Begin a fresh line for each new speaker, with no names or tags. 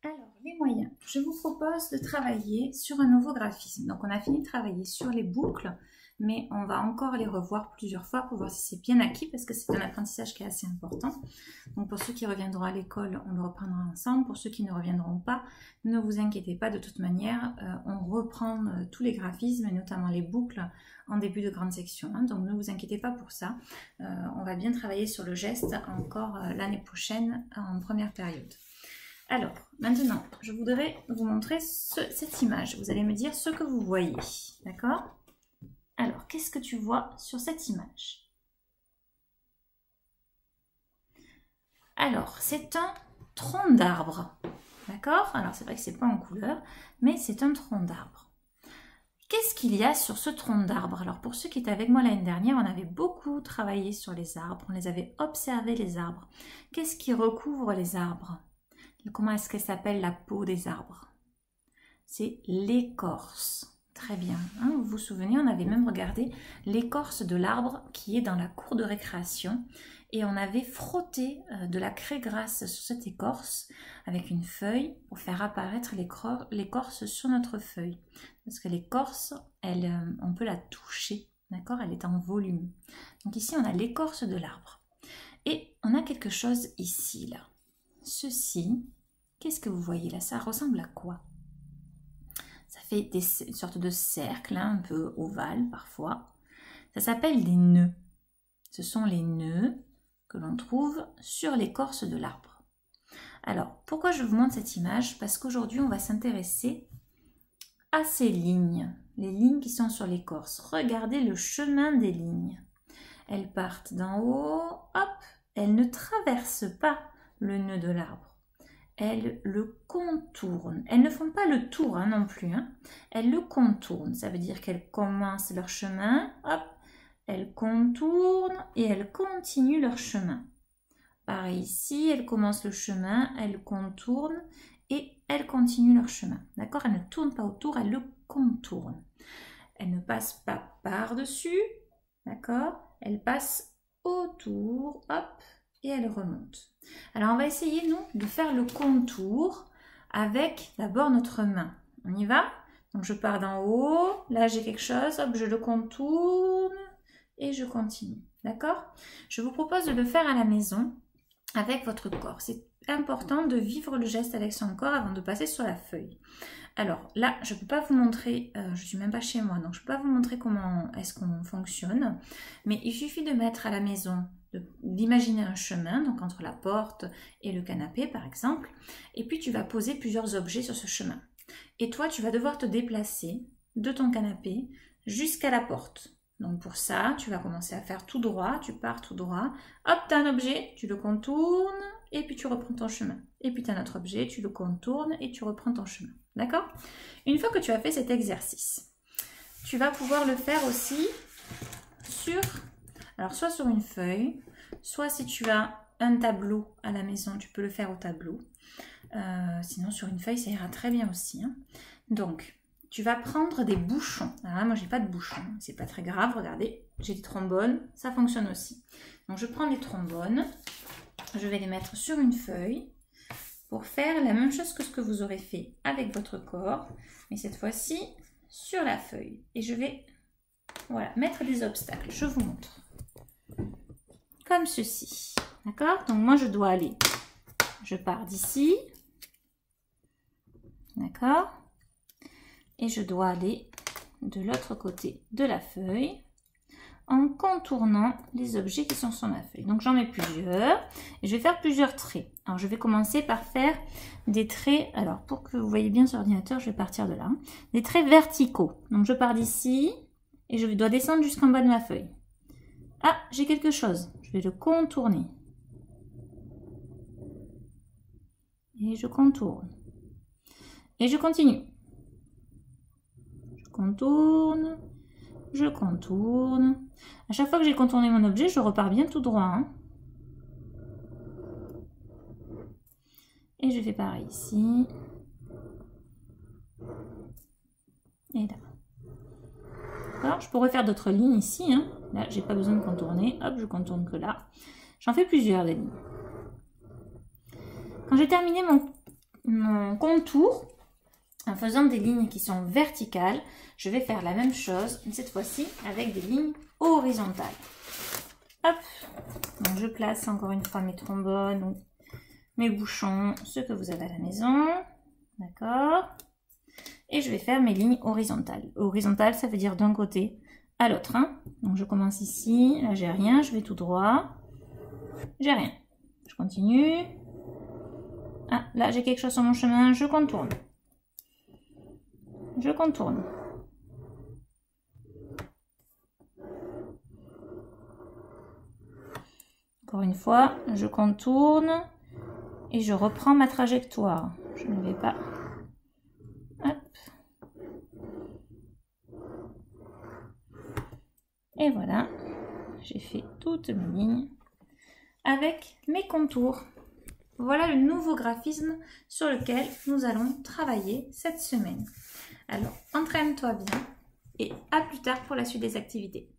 Alors, les moyens. Je vous propose de travailler sur un nouveau graphisme. Donc, on a fini de travailler sur les boucles, mais on va encore les revoir plusieurs fois pour voir si c'est bien acquis, parce que c'est un apprentissage qui est assez important. Donc, pour ceux qui reviendront à l'école, on le reprendra ensemble. Pour ceux qui ne reviendront pas, ne vous inquiétez pas. De toute manière, on reprend tous les graphismes, et notamment les boucles, en début de grande section. Donc, ne vous inquiétez pas pour ça. On va bien travailler sur le geste encore l'année prochaine, en première période. Alors, maintenant, je voudrais vous montrer cette image. Vous allez me dire ce que vous voyez, d'accord? Alors, qu'est-ce que tu vois sur cette image? Alors, c'est un tronc d'arbre, d'accord? Alors, c'est vrai que c'est pas en couleur, mais c'est un tronc d'arbre. Qu'est-ce qu'il y a sur ce tronc d'arbre? Alors, pour ceux qui étaient avec moi l'année dernière, on avait beaucoup travaillé sur les arbres, on les avait observés, les arbres. Qu'est-ce qui recouvre les arbres? Comment est-ce qu'elle s'appelle la peau des arbres? C'est l'écorce. Très bien. Hein, vous vous souvenez, on avait même regardé l'écorce de l'arbre qui est dans la cour de récréation. Et on avait frotté de la craie grasse sur cette écorce avec une feuille pour faire apparaître l'écorce sur notre feuille. Parce que l'écorce, on peut la toucher. D'accord? Elle est en volume. Donc ici, on a l'écorce de l'arbre. Et on a quelque chose ici, là. Ceci, qu'est-ce que vous voyez là? Ça ressemble à quoi? Ça fait une sorte de cercle, hein, un peu ovale parfois. Ça s'appelle des nœuds. Ce sont les nœuds que l'on trouve sur l'écorce de l'arbre. Alors, pourquoi je vous montre cette image? Parce qu'aujourd'hui, on va s'intéresser à ces lignes. Les lignes qui sont sur l'écorce. Regardez le chemin des lignes. Elles partent d'en haut, hop, elles ne traversent pas le nœud de l'arbre. Elles le contournent. Elles ne font pas le tour hein, non plus. Hein. Elles le contournent. Ça veut dire qu'elles commencent leur chemin. Hop, elles contournent et elles continuent leur chemin. Pareil ici, elles commencent le chemin, elles contournent et elles continuent leur chemin. D'accord? Elles ne tournent pas autour, elles le contournent. Elles ne passent pas par-dessus. D'accord? Elles passent autour. Hop. Et elle remonte. Alors, on va essayer, nous, de faire le contour avec d'abord notre main. On y va? Donc, je pars d'en haut. Là, j'ai quelque chose. Hop, je le contourne et je continue. D'accord? Je vous propose de le faire à la maison avec votre corps. C'est important de vivre le geste avec son corps avant de passer sur la feuille. Alors, là, je ne peux pas vous montrer, je ne suis même pas chez moi, donc je ne peux pas vous montrer comment est-ce qu'on fonctionne. Mais il suffit de mettre à la maison d'imaginer un chemin, donc entre la porte et le canapé par exemple, et puis tu vas poser plusieurs objets sur ce chemin. Et toi, tu vas devoir te déplacer de ton canapé jusqu'à la porte. Donc pour ça, tu vas commencer à faire tout droit, tu pars tout droit, hop, tu as un objet, tu le contournes, et puis tu reprends ton chemin. Et puis tu as un autre objet, tu le contournes et tu reprends ton chemin. D'accord? Une fois que tu as fait cet exercice, tu vas pouvoir le faire aussi sur... Alors, soit sur une feuille, soit si tu as un tableau à la maison, tu peux le faire au tableau. Sinon, sur une feuille, ça ira très bien aussi. Hein. Donc, tu vas prendre des bouchons. Alors là, moi, j'ai pas de bouchons. C'est pas très grave, regardez. J'ai des trombones, ça fonctionne aussi. Donc, je prends les trombones. Je vais les mettre sur une feuille pour faire la même chose que ce que vous aurez fait avec votre corps. Mais cette fois-ci, sur la feuille. Et je vais voilà, mettre des obstacles. Je vous montre. Comme ceci, d'accord? Donc moi je dois aller, je pars d'ici, d'accord? Et je dois aller de l'autre côté de la feuille en contournant les objets qui sont sur ma feuille. Donc j'en mets plusieurs et je vais faire plusieurs traits. Alors je vais commencer par faire des traits, alors pour que vous voyez bien sur l'ordinateur, je vais partir de là, hein, des traits verticaux. Donc je pars d'ici et je dois descendre jusqu'en bas de ma feuille. Ah, j'ai quelque chose. Je vais le contourner. Et je contourne. Et je continue. Je contourne. Je contourne. À chaque fois que j'ai contourné mon objet, je repars bien tout droit. Hein. Et je fais pareil ici. Et là. Alors, je pourrais faire d'autres lignes ici. Hein. Là, j'ai pas besoin de contourner. Hop, je contourne que là. J'en fais plusieurs des lignes. Quand j'ai terminé mon contour en faisant des lignes qui sont verticales. Je vais faire la même chose, mais cette fois-ci avec des lignes horizontales. Hop, donc je place encore une fois mes trombones ou mes bouchons, ce que vous avez à la maison. D'accord. Et je vais faire mes lignes horizontales. Horizontales, ça veut dire d'un côté à l'autre. Hein. Donc je commence ici, là j'ai rien, je vais tout droit. J'ai rien. Je continue. Ah, là j'ai quelque chose sur mon chemin, je contourne. Je contourne. Encore une fois, je contourne et je reprends ma trajectoire. Je ne vais pas... Hop. Et voilà, j'ai fait toutes mes lignes avec mes contours. Voilà le nouveau graphisme sur lequel nous allons travailler cette semaine. Alors, entraîne-toi bien et à plus tard pour la suite des activités.